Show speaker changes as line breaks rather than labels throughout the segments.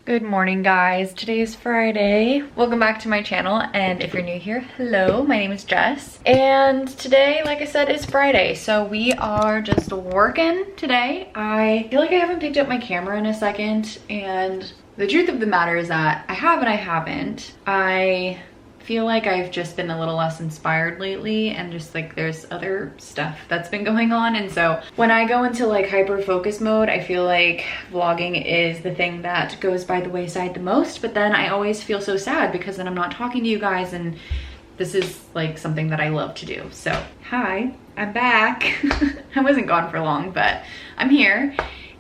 Good morning, guys. Today is Friday. Welcome back to my channel, and if you're new here, hello, my name is Jess. And today, like I said, is Friday, so we are just working today. I feel like I haven't picked up my camera in a second, and the truth of the matter is that I have and I haven't. I feel like I've just been a little less inspired lately, and just like there's other stuff that's been going on, and so when I go into like hyper focus mode, I feel like vlogging is the thing that goes by the wayside the most. But then I always feel so sad because then I'm not talking to you guys, and this is like something that I love to do. So hi, I'm back. I wasn't gone for long, but I'm here.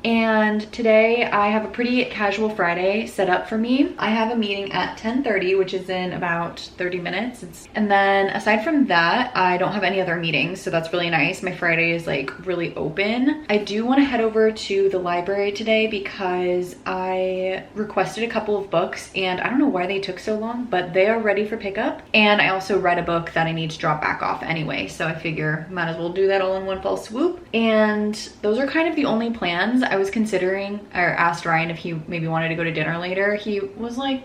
And today I have a pretty casual Friday set up for me. I have a meeting at 10:30, which is in about 30 minutes. And then aside from that, I don't have any other meetings, so that's really nice. My Friday is like really open. I do want to head over to the library today because I requested a couple of books, and I don't know why they took so long, but they are ready for pickup. And I also read a book that I need to drop back off anyway, so I figure might as well do that all in one fell swoop. And those are kind of the only plans. I was considering, or asked Ryan if he maybe wanted to go to dinner later. He was like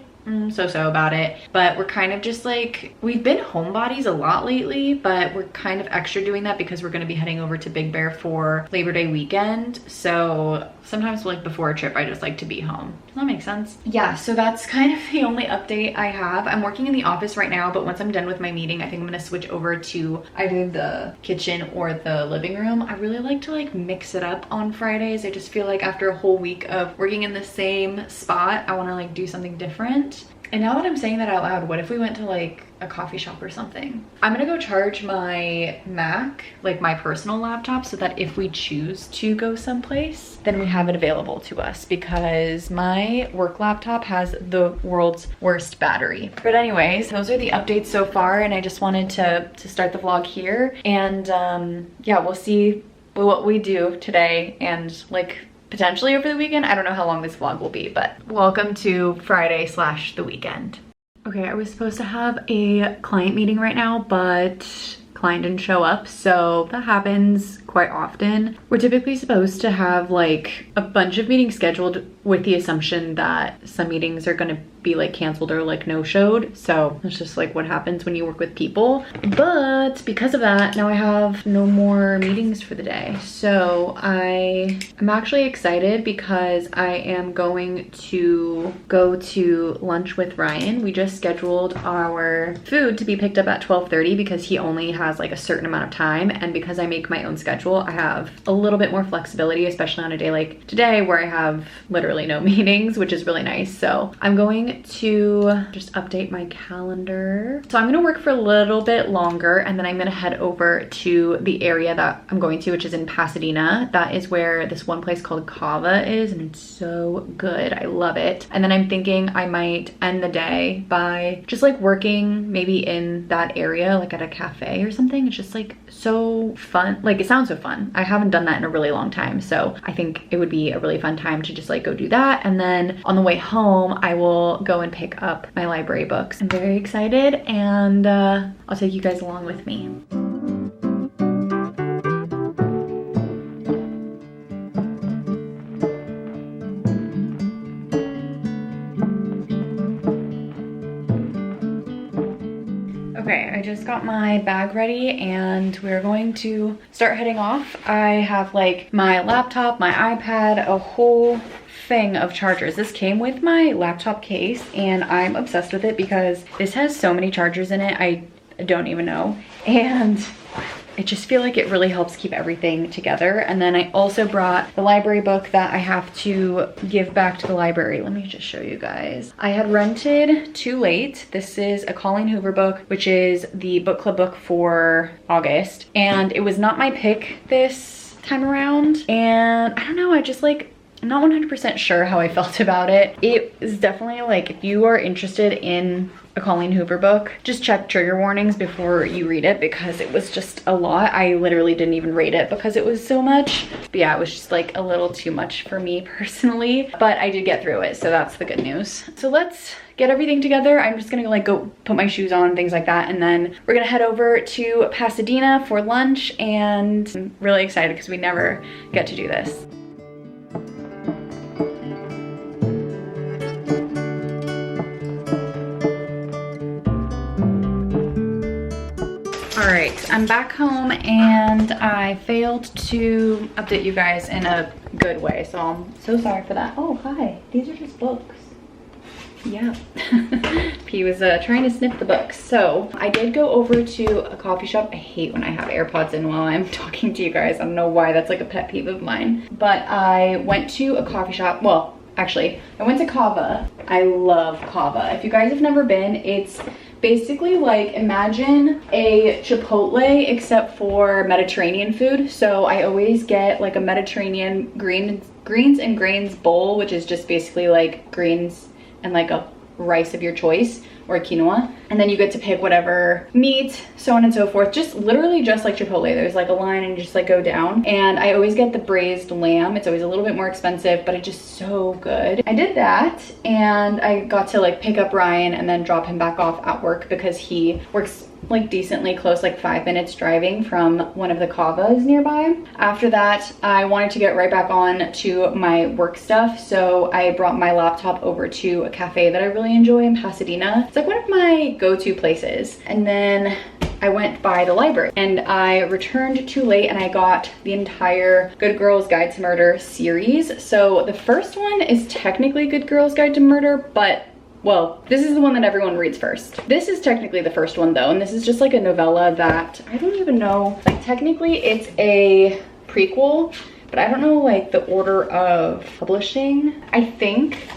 so-so about it, but we're kind of just like, we've been homebodies a lot lately, but we're kind of extra doing that because we're going to be heading over to Big Bear for Labor Day weekend. So sometimes like before a trip, I just like to be home. Does that make sense? Yeah, so that's kind of the only update I have. I'm working in the office right now, but once I'm done with my meeting, I think I'm going to switch over to either the kitchen or the living room. I really like to like mix it up on Fridays. I just feel like after a whole week of working in the same spot, I want to like do something different. And now that I'm saying that out loud, what if we went to like a coffee shop or something? I'm gonna go charge my Mac, like my personal laptop, so that if we choose to go someplace, then we have it available to us, because my work laptop has the world's worst battery. But anyways, those are the updates so far, and I just wanted to start the vlog here. And yeah, we'll see what we do today and like potentially over the weekend. I don't know how long this vlog will be, but welcome to Friday / the weekend. Okay, I was supposed to have a client meeting right now, but client didn't show up, so that happens quite often. We're typically supposed to have like a bunch of meetings scheduled with the assumption that some meetings are going to be like canceled or like no-showed. So it's just like what happens when you work with people. But because of that, now I have no more meetings for the day. So I'm actually excited because I am going to go to lunch with Ryan. We just scheduled our food to be picked up at 12:30 because he only has like a certain amount of time, and because I make my own schedule, I have a little bit more flexibility, especially on a day like today where I have literally no meetings, which is really nice. So I'm going to just update my calendar. So I'm going to work for a little bit longer, and then I'm going to head over to the area that I'm going to, which is in Pasadena. That is where this one place called Cava is, and it's so good. I love it. And then I'm thinking I might end the day by just like working maybe in that area, like at a cafe or something. It's just like so fun. Like it sounds so fun. I haven't done that in a really long time, so I think it would be a really fun time to just like go do that. And then on the way home, I will go and pick up my library books. I'm very excited, and I'll take you guys along with me. Okay, I just got my bag ready and we're going to start heading off. I have like my laptop, my iPad, a whole thing of chargers. This came with my laptop case, and I'm obsessed with it because this has so many chargers in it. I don't even know. And I just feel like it really helps keep everything together. And then I also brought the library book that I have to give back to the library. Let me just show you guys. I had rented Too Late. This is a Colleen Hoover book, which is the book club book for August. And it was not my pick this time around. And I don't know, I just like, I'm not 100% sure how I felt about it. It is definitely like, if you are interested in a Colleen Hoover book, just check trigger warnings before you read it, because it was just a lot. I literally didn't even rate it because it was so much. But yeah, it was just like a little too much for me personally, but I did get through it, so that's the good news. So let's get everything together. I'm just gonna like go put my shoes on, things like that, and then we're gonna head over to Pasadena for lunch, and I'm really excited because we never get to do this. I'm back home and I failed to update you guys in a good way, so I'm so sorry for that. Oh, hi. These are just books. Yeah. He was trying to sniff the books. So I did go over to a coffee shop. I hate when I have AirPods in while I'm talking to you guys. I don't know why, that's like a pet peeve of mine. But I went to a coffee shop. Well, actually, I went to Cava. I love Cava. If you guys have never been, it's basically like, imagine a Chipotle except for Mediterranean food. So I always get like a Mediterranean greens and grains bowl, which is just basically like greens and like a rice of your choice or quinoa, and then you get to pick whatever meat, so on and so forth. Just literally just like Chipotle. There's like a line and you just like go down, and I always get the braised lamb. It's always a little bit more expensive, but it's just so good. I did that, and I got to like pick up Ryan and then drop him back off at work because he works like decently close, like 5 minutes driving from one of the Cavas nearby. After that, I wanted to get right back on to my work stuff, so I brought my laptop over to a cafe that I really enjoy in Pasadena. It's like one of my go-to places. And then I went by the library and I returned too late, and I got the entire Good Girls Guide to Murder series. So the first one is technically Good Girls Guide to Murder, but well, this is the one that everyone reads first. This is technically the first one though, and this is just like a novella that I don't even know, like technically it's a prequel, but I don't know like the order of publishing. I think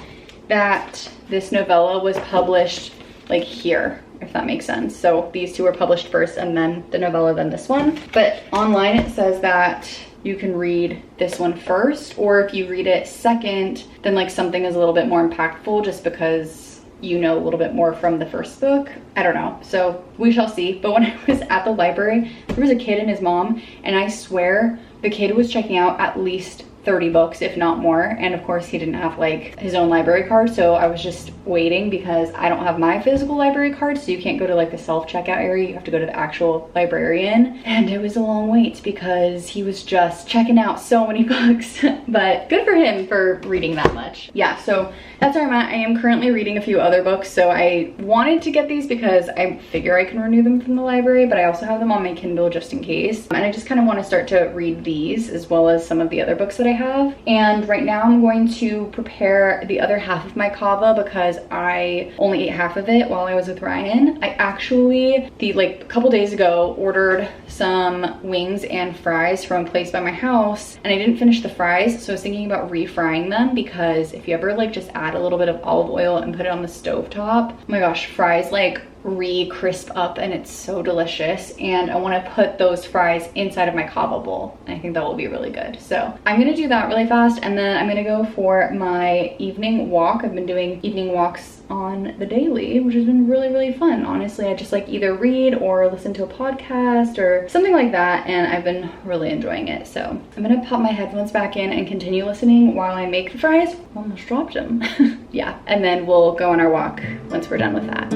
that this novella was published like here, if that makes sense. So these two were published first and then the novella, then this one. But online it says that you can read this one first, or if you read it second, then like something is a little bit more impactful just because you know a little bit more from the first book. I don't know, so we shall see. But when I was at the library, there was a kid and his mom, and I swear the kid was checking out at least 30 books, if not more. And of course he didn't have like his own library card, so I was just waiting because I don't have my physical library card, so you can't go to like the self-checkout area, you have to go to the actual librarian. And it was a long wait because he was just checking out so many books. But good for him for reading that much. Yeah, so that's where I'm at. I am currently reading a few other books, so I wanted to get these because I figure I can renew them from the library, but I also have them on my Kindle just in case. And I just kind of want to start to read these as well as some of the other books that I have. And right now I'm going to prepare the other half of my kava because I only ate half of it while I was with Ryan. I actually, like a couple days ago, ordered some wings and fries from a place by my house, and I didn't finish the fries, so I was thinking about refrying them because if you ever like just add a little bit of olive oil and put it on the stove top, oh my gosh, fries like re-crisp up and it's so delicious. And I want to put those fries inside of my kava bowl. I think that will be really good. So I'm gonna do that really fast, and then I'm gonna go for my evening walk. I've been doing evening walks on the daily, which has been really fun. Honestly, I just like either read or listen to a podcast or something like that, and I've been really enjoying it. So I'm gonna pop my headphones back in and continue listening while I make the fries. Almost dropped them. Yeah, and then we'll go on our walk once we're done with that.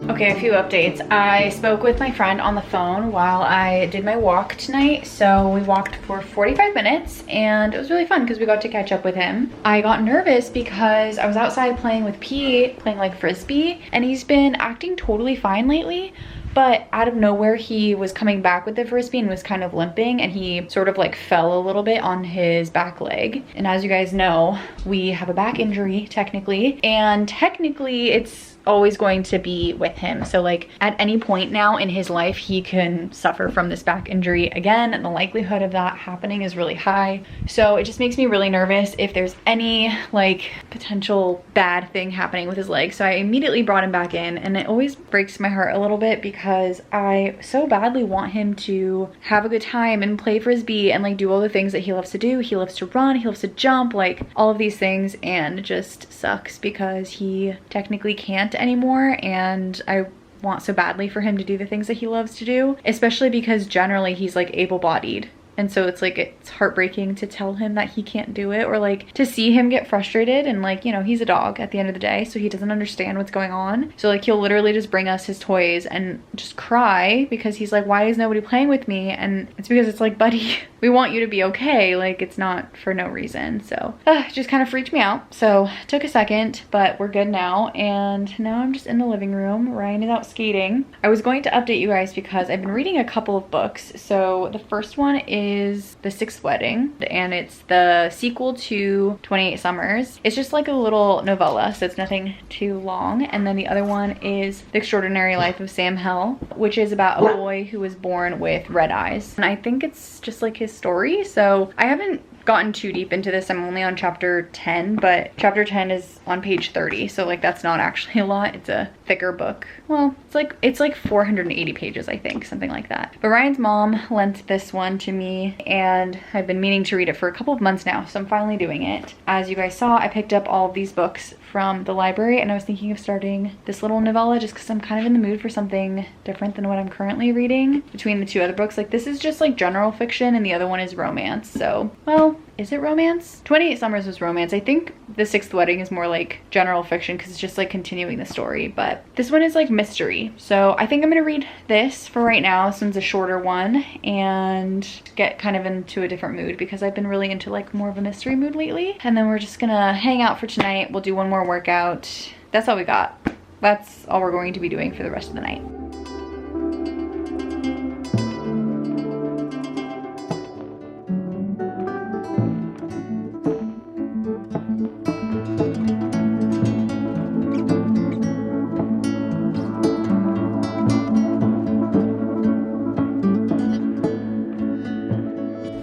Okay, a few updates. I spoke with my friend on the phone while I did my walk tonight. So we walked for 45 minutes and it was really fun because we got to catch up with him. I got nervous because I was outside playing with P, playing like frisbee, and he's been acting totally fine lately. But out of nowhere, he was coming back with the frisbee and was kind of limping, and he sort of like fell a little bit on his back leg. And as you guys know, we have a back injury technically, and technically it's always going to be with him. So like at any point now in his life, he can suffer from this back injury again, and the likelihood of that happening is really high. So it just makes me really nervous if there's any like potential bad thing happening with his leg. So I immediately brought him back in, and it always breaks my heart a little bit because I so badly want him to have a good time and play frisbee and like do all the things that he loves to do. He loves to run, he loves to jump, like all of these things, and it just sucks because he technically can't anymore, and I want so badly for him to do the things that he loves to do, especially because generally he's like able-bodied And so it's like, it's heartbreaking to tell him that he can't do it, or like to see him get frustrated. And like, you know, he's a dog at the end of the day, so he doesn't understand what's going on. So like, he'll literally just bring us his toys and just cry because he's like, why is nobody playing with me? And it's because it's like, buddy, we want you to be okay. Like, it's not for no reason. So it just kind of freaked me out. So took a second, but we're good now. And now I'm just in the living room. Ryan is out skating. I was going to update you guys because I've been reading a couple of books. So the first one is The Sixth Wedding, and it's the sequel to 28 Summers. It's just like a little novella, so it's nothing too long. And then the other one is The Extraordinary Life of Sam Hell, which is about a boy who was born with red eyes. And I think it's just like his story. So I haven't gotten too deep into this. I'm only on chapter 10, but chapter 10 is on page 30, so like that's not actually a lot. It's a thicker book. Well, it's like 480 pages, I think, something like that. But Ryan's mom lent this one to me, and I've been meaning to read it for a couple of months now, so I'm finally doing it. As you guys saw, I picked up all of these books from the library, and I was thinking of starting this little novella just because I'm kind of in the mood for something different than what I'm currently reading between the two other books. Like, this is just like general fiction, and the other one is romance. So, well, is it romance? 28 Summers was romance. I think The Sixth Wedding is more like general fiction because it's just like continuing the story, but this one is like mystery. So I think I'm gonna read this for right now. This one's a shorter one, and get kind of into a different mood because I've been really into like more of a mystery mood lately. And then we're just gonna hang out for tonight. We'll do one more workout. That's all we got. That's all we're going to be doing for the rest of the night.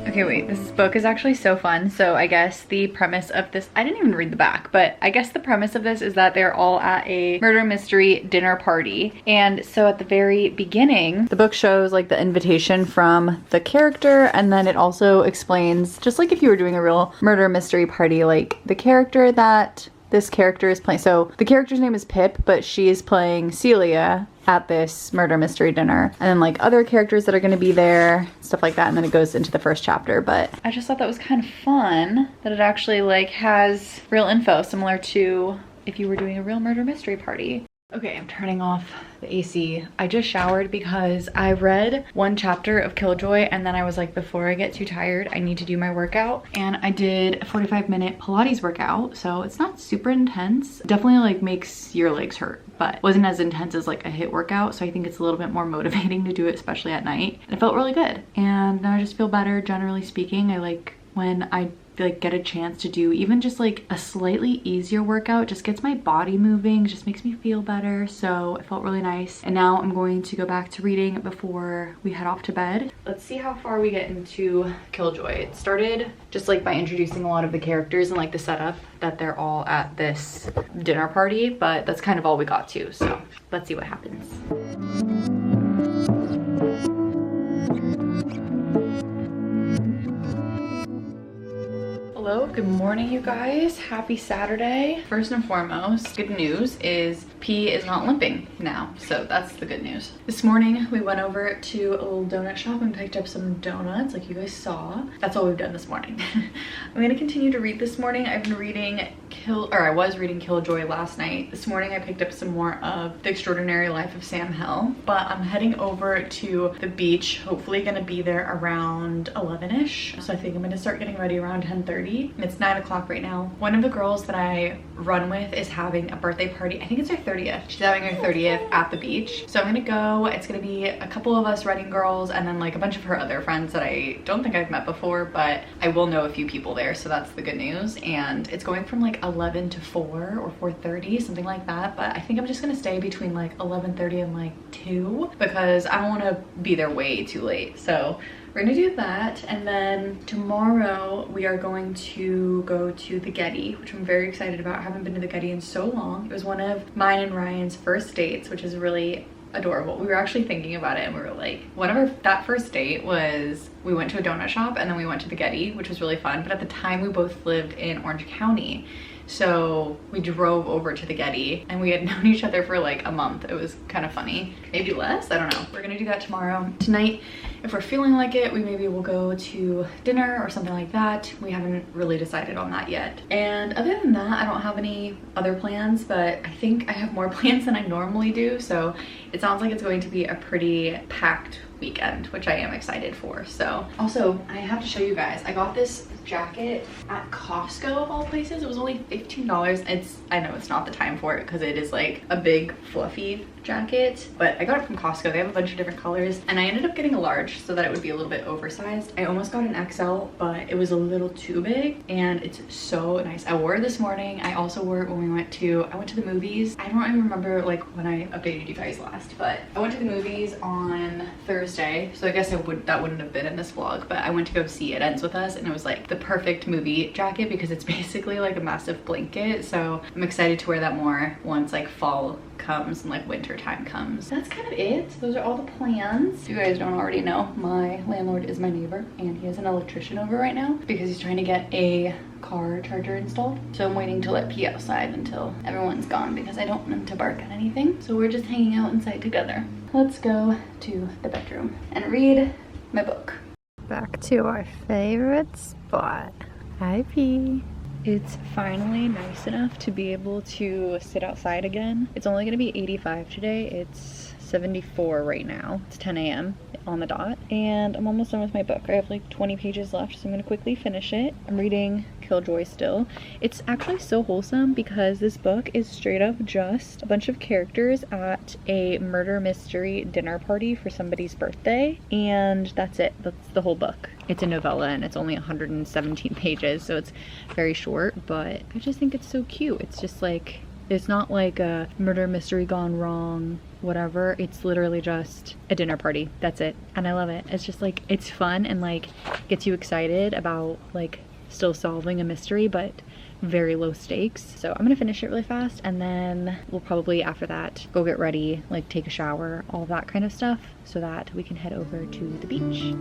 Okay, wait, this book is actually so fun. So I guess the premise of this, I didn't even read the back, but I guess the premise of this is that they're all at a murder mystery dinner party. And so at the very beginning, the book shows like the invitation from the character, and then it also explains, just like if you were doing a real murder mystery party, like the character that this character is playing. So the character's name is Pip, but she is playing Celia at this murder mystery dinner, and then like other characters that are going to be there, stuff like that. And then it goes into the first chapter. But I just thought that was kind of fun that it actually like has real info, similar to if you were doing a real murder mystery party. Okay, I'm turning off the AC. I just showered because I read one chapter of Killjoy, and then I was like, before I get too tired, I need to do my workout. And I did a 45-minute Pilates workout, so it's not super intense. Definitely like makes your legs hurt, but wasn't as intense as like a HIIT workout, so I think it's a little bit more motivating to do it, especially at night. And it felt really good, and now I just feel better, generally speaking. I like when I like get a chance to do even just like a slightly easier workout. Just gets my body moving, just makes me feel better. So it felt really nice. And now I'm going to go back to reading before we head off to bed. Let's see how far we get into Killjoy. It started just like by introducing a lot of the characters and like the setup that they're all at this dinner party, but that's kind of all we got to. So let's see what happens. Hello, good morning you guys. Happy Saturday. First and foremost, good news is P is not limping now, so that's the good news. This morning we went over to a little donut shop and picked up some donuts like you guys saw. That's all we've done this morning. I'm gonna continue to read this morning. I've been reading I was reading Killjoy last night. This morning I picked up some more of The Extraordinary Life of Sam Hell, but I'm heading over to the beach, hopefully gonna be there around 11ish. So I think I'm gonna start getting ready around 10:30. And it's 9 o'clock right now. One of the girls that I run with is having a birthday party. I think it's her 30th. She's having her 30th at the beach. So I'm gonna go. It's gonna be a couple of us running girls and then like a bunch of her other friends that I don't think I've met before, but I will know a few people there, so that's the good news. And it's going from like 11 to 4 or 4:30, something like that. But I think I'm just gonna stay between like 11:30 and like 2 because I don't wanna be there way too late. So we're gonna do that, and then tomorrow we are going to go to the Getty, which I'm very excited about. I haven't been to the Getty in so long. It was one of mine and Ryan's first dates, which is really adorable. We were actually thinking about it and we were like, that first date was, we went to a donut shop and then we went to the Getty, which was really fun. But at the time we both lived in Orange County. So we drove over to the Getty and we had known each other for like a month. It was kind of funny. Maybe less, I don't know. We're gonna do that tomorrow. Tonight, if we're feeling like it, we maybe will go to dinner or something like that. We haven't really decided on that yet. And other than that, I don't have any other plans, but I think I have more plans than I normally do. So it sounds like it's going to be a pretty packed weekend, which I am excited for. So also, I have to show you guys, I got this jacket at Costco of all places. It was only $15. I know it's not the time for it because it is like a big fluffy jacket, but I got it from Costco. They have a bunch of different colors and I ended up getting a large so that it would be a little bit oversized. I almost got an XL, but it was a little too big and it's so nice. I wore it this morning. I also wore it when I went to the movies. I don't even remember like when I updated you guys last, but I went to the movies on Thursday. So I guess that wouldn't have been in this vlog, but I went to go see It Ends With Us and it was like the perfect movie jacket because it's basically like a massive blanket. So I'm excited to wear that more once like fall comes and like winter time comes. That's kind of it. Those are all the plans. If you guys don't already know, my landlord is my neighbor and he has an electrician over right now because he's trying to get a car charger installed. So I'm waiting to let P outside until everyone's gone because I don't want him to bark at anything. So we're just hanging out inside together. Let's go to the bedroom and read my book. Back to our favorite spot. Hi, P. It's finally nice enough to be able to sit outside again. It's only gonna be 85 today. It's 74 right now. It's 10 a.m. on the dot. And I'm almost done with my book. I have like 20 pages left, so I'm gonna quickly finish it. I'm reading Killjoy still. It's actually so wholesome because this book is straight up just a bunch of characters at a murder mystery dinner party for somebody's birthday. And that's it. That's the whole book. It's a novella and it's only 117 pages, so it's very short, but I just think it's so cute. It's just like, it's not like a murder mystery gone wrong, whatever. It's literally just a dinner party. That's it. And I love it. It's just like, it's fun and like gets you excited about like still solving a mystery, but very low stakes. So I'm gonna finish it really fast and then we'll probably after that go get ready, like take a shower, all that kind of stuff, so that we can head over to the beach.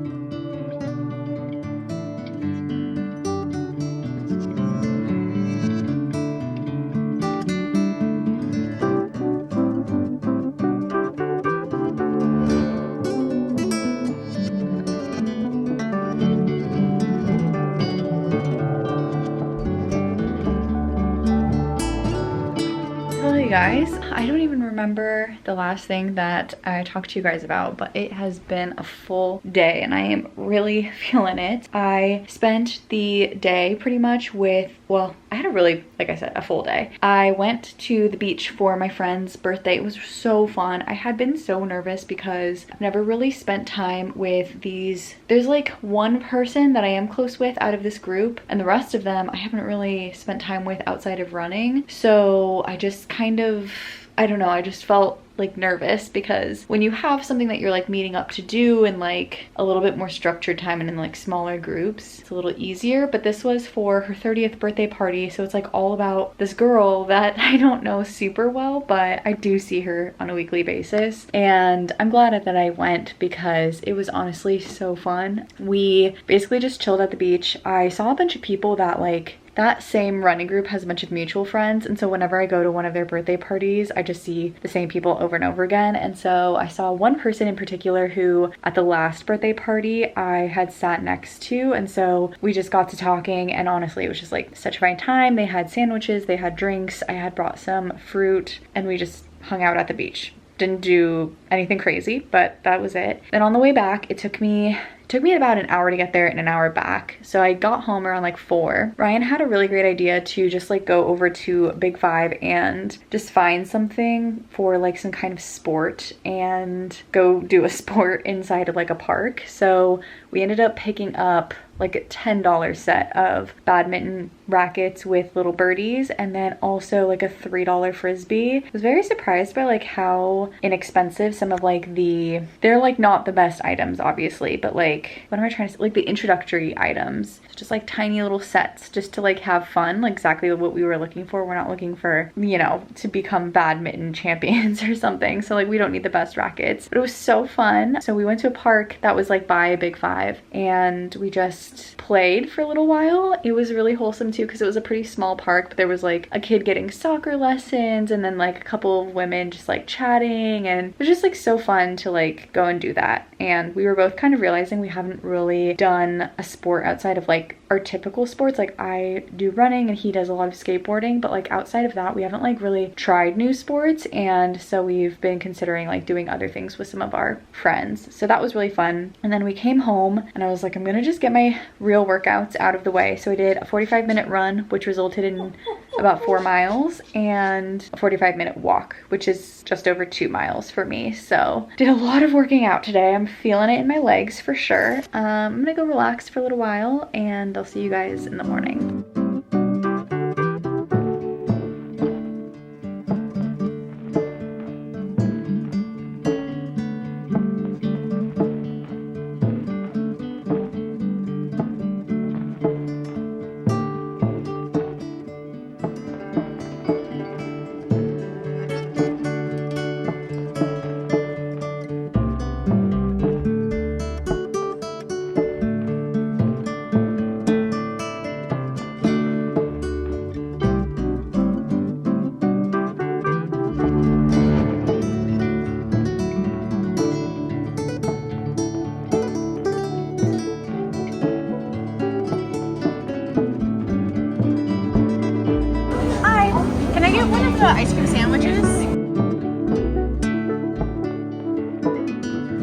Guys, I don't even remember the last thing that I talked to you guys about, but it has been a full day and I am really feeling it. I spent the day pretty much with, well, I had a really, like I said, a full day. I went to the beach for my friend's birthday. It was so fun. I had been so nervous because I've never really spent time with these. There's like one person that I am close with out of this group and the rest of them I haven't really spent time with outside of running. So I just kind of, I don't know, I just felt like nervous because when you have something that you're like meeting up to do and like a little bit more structured time and in like smaller groups, it's a little easier. But this was for her 30th birthday party, so it's like all about this girl that I don't know super well, but I do see her on a weekly basis and I'm glad that I went because it was honestly so fun. We basically just chilled at the beach. I saw a bunch of people that like, that same running group has a bunch of mutual friends, and so whenever I go to one of their birthday parties, I just see the same people over and over again. And so I saw one person in particular who at the last birthday party I had sat next to, and so we just got to talking and honestly it was just like such a fine time. They had sandwiches, they had drinks, I had brought some fruit, and we just hung out at the beach. Didn't do anything crazy, but that was it. Then on the way back, it took me about an hour to get there and an hour back. So I got home around like 4. Ryan had a really great idea to just like go over to Big 5 and just find something for like some kind of sport and go do a sport inside of like a park. So we ended up picking up like a $10 set of badminton rackets with little birdies and then also like a $3 frisbee. I was very surprised by like how inexpensive some of like they're like not the best items obviously, but like, what am I trying to say? Like the introductory items, just like tiny little sets just to like have fun, like exactly what we were looking for. We're not looking for, you know, to become badminton champions or something. So like we don't need the best rackets, but it was so fun. So we went to a park that was like by Big 5 and we just just played for a little while. It was really wholesome too because it was a pretty small park, but there was like a kid getting soccer lessons and then like a couple of women just like chatting, and it was just like so fun to like go and do that. And we were both kind of realizing we haven't really done a sport outside of like our typical sports. Like I do running and he does a lot of skateboarding, but like outside of that we haven't like really tried new sports, and so we've been considering like doing other things with some of our friends. So that was really fun. And then we came home and I was like, I'm gonna just get my real workouts out of the way. So I did a 45-minute run, which resulted in about 4 miles, and a 45-minute walk, which is just over 2 miles for me. So did a lot of working out today. I'm feeling it in my legs for sure. I'm gonna go relax for a little while and I'll see you guys in the morning. Ice cream sandwiches.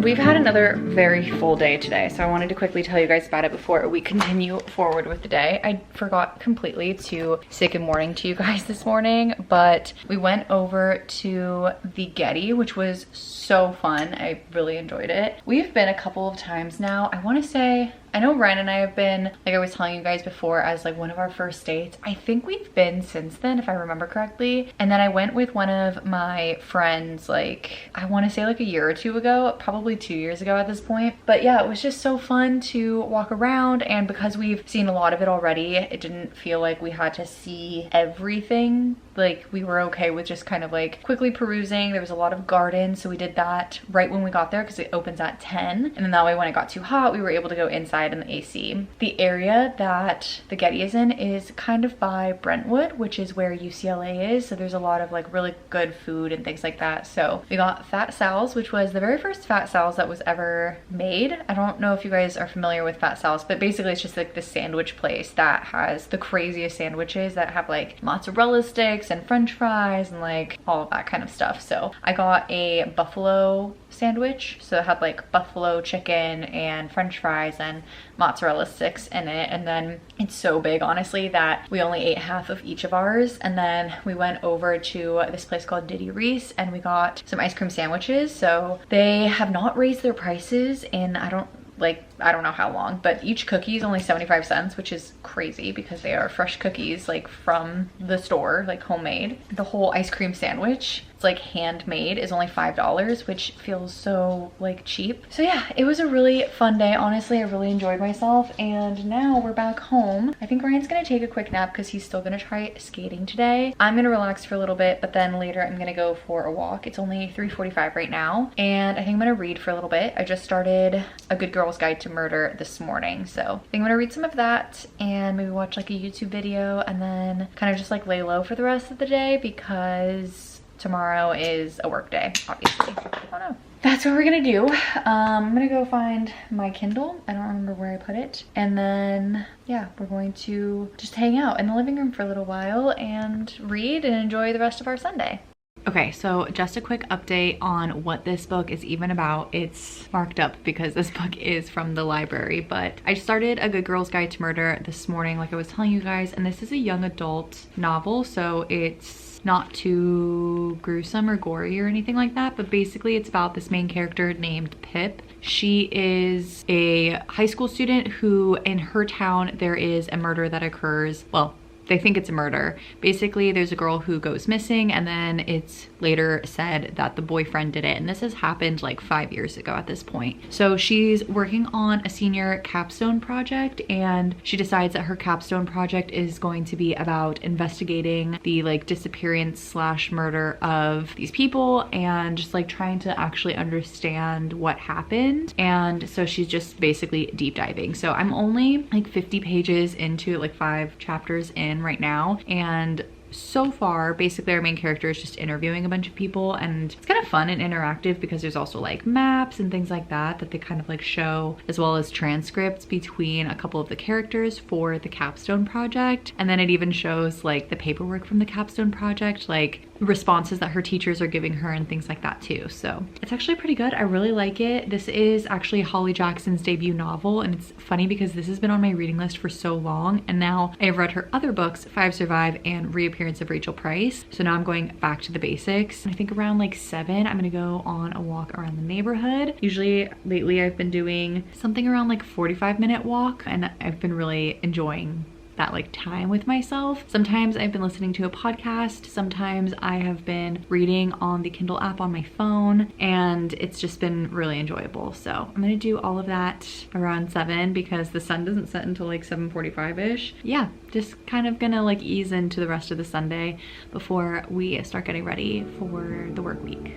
We've had another very full day today, so I wanted to quickly tell you guys about it before we continue forward with the day. I forgot completely to say good morning to you guys this morning, but we went over to the Getty, which was so fun. I really enjoyed it. We've been a couple of times now. I want to say, I know Ryan and I have been, like I was telling you guys before, as like one of our first dates. I think we've been since then, if I remember correctly. And then I went with one of my friends, like, I want to say like a year or two ago, probably 2 years ago at this point. But yeah, it was just so fun to walk around, and because we've seen a lot of it already, it didn't feel like we had to see everything. Like we were okay with just kind of like quickly perusing. There was a lot of gardens, so we did that right when we got there because it opens at 10. And then that way when it got too hot, we were able to go inside in the AC. The area that the Getty is in is kind of by Brentwood, which is where UCLA is. So there's a lot of like really good food and things like that. So we got Fat Sal's, which was the very first Fat Sal's that was ever made. I don't know if you guys are familiar with Fat Sal's, but basically it's just like this sandwich place that has the craziest sandwiches that have like mozzarella sticks and french fries and like all of that kind of stuff. So I got a buffalo sandwich, so it had like buffalo chicken and french fries and mozzarella sticks in it, and then it's so big honestly that we only ate half of each of ours. And then we went over to this place called Diddy Reese and we got some ice cream sandwiches. So they have not raised their prices in I don't know how long, but each cookie is only 75 cents, which is crazy because they are fresh cookies like from the store, like homemade. The whole ice cream sandwich, it's like handmade, is only $5, which feels so like cheap. So yeah, it was a really fun day. Honestly, I really enjoyed myself, and now we're back home. I think Ryan's gonna take a quick nap because he's still gonna try skating today. I'm gonna relax for a little bit, but then later I'm gonna go for a walk. It's only 3:45 right now, and I think I'm gonna read for a little bit. I just started A Good Girl's Guide to Murder this morning, so I think I'm gonna read some of that and maybe watch like a YouTube video and then kind of just like lay low for the rest of the day because tomorrow is a work day, obviously. I don't know. That's what we're gonna do. I'm gonna go find my Kindle. I don't remember where I put it. And then, yeah, we're going to just hang out in the living room for a little while and read and enjoy the rest of our Sunday. Okay, so just a quick update on what this book is even about. It's marked up because this book is from the library, but I started A Good Girl's Guide to Murder this morning, like I was telling you guys, and this is a young adult novel, so it's not too gruesome or gory or anything like that, but basically it's about this main character named Pip. She is a high school student who, in her town, there is a murder that occurs, well, they think it's a murder. Basically, there's a girl who goes missing and then it's later said that the boyfriend did it. And this has happened like 5 years ago at this point. So she's working on a senior capstone project and she decides that her capstone project is going to be about investigating the like disappearance slash murder of these people and just like trying to actually understand what happened. And so she's just basically deep diving. So I'm only like 50 pages into it, like 5 chapters in right now, and so far basically our main character is just interviewing a bunch of people, and it's kind of fun and interactive because there's also like maps and things like that they kind of like show, as well as transcripts between a couple of the characters for the capstone project. And then it even shows like the paperwork from the capstone project, like responses that her teachers are giving her and things like that too. So it's actually pretty good. I really like it. This is actually Holly Jackson's debut novel, and it's funny because this has been on my reading list for so long, and now I have read her other books, Five Survive and Reappearance of Rachel Price. So now I'm going back to the basics. I think around like 7 I'm gonna go on a walk around the neighborhood. Usually lately I've been doing something around like 45-minute walk, and I've been really enjoying that like time with myself. Sometimes I've been listening to a podcast, sometimes I have been reading on the Kindle app on my phone, and it's just been really enjoyable. So I'm gonna do all of that around 7 because the sun doesn't set until like 7:45-ish. Yeah, just kind of gonna like ease into the rest of the Sunday before we start getting ready for the work week.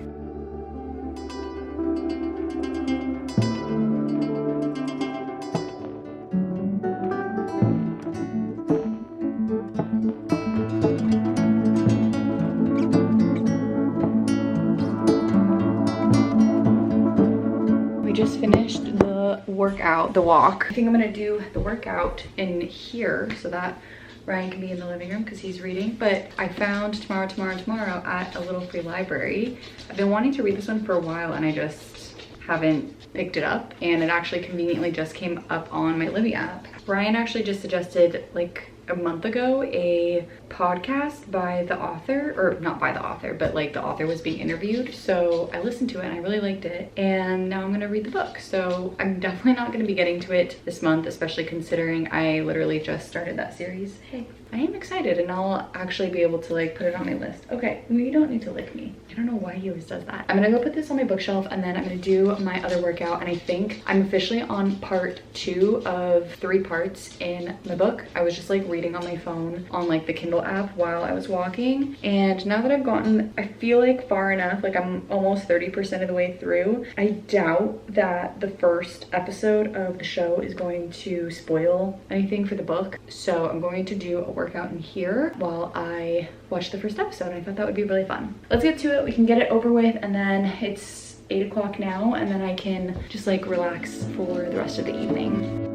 Just finished the workout, the walk. I think I'm gonna do the workout in here so that Ryan can be in the living room because he's reading. But I found tomorrow at a little free library. I've been wanting to read this one for a while and I just haven't picked it up, and it actually conveniently just came up on my Libby app. Ryan actually just suggested like a month ago a podcast by the author, or not by the author, but like the author was being interviewed. So I listened to it and I really liked it, and now I'm gonna read the book. So I'm definitely not gonna be getting to it this month, especially considering I literally just started that series. Hey, I am excited, and I'll actually be able to like put it on my list. Okay, you don't need to lick me. I don't know why he always does that. I'm gonna go put this on my bookshelf, and then I'm gonna do my other workout. And I think I'm officially on part 2 of 3 parts in my book. I was just like reading on my phone on like the Kindle app while I was walking, and now that I've gotten, I feel like far enough, like I'm almost 30% of the way through. I doubt that the first episode of the show is going to spoil anything for the book, so I'm going to do a workout in here while I watch the first episode. I thought that would be really fun. Let's get to it. We can get it over with, and then it's 8 o'clock now, and then I can just like relax for the rest of the evening.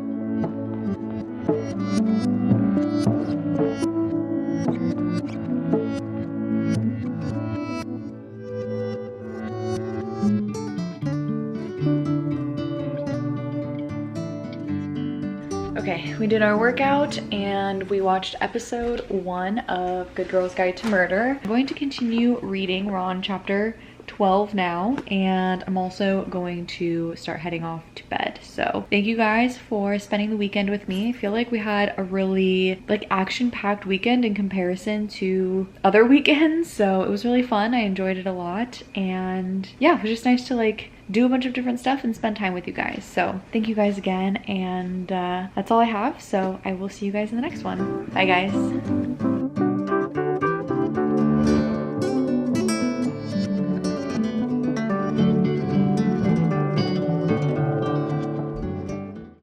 Okay, we did our workout and we watched episode 1 of Good Girl's Guide to Murder. I'm going to continue reading. We're on chapter 12 now, and I'm also going to start heading off to bed. So thank you guys for spending the weekend with me. I feel like we had a really like action-packed weekend in comparison to other weekends, so it was really fun. I enjoyed it a lot, and yeah, it was just nice to like do a bunch of different stuff and spend time with you guys. So thank you guys again, and that's all I have. So I will see you guys in the next one. Bye guys.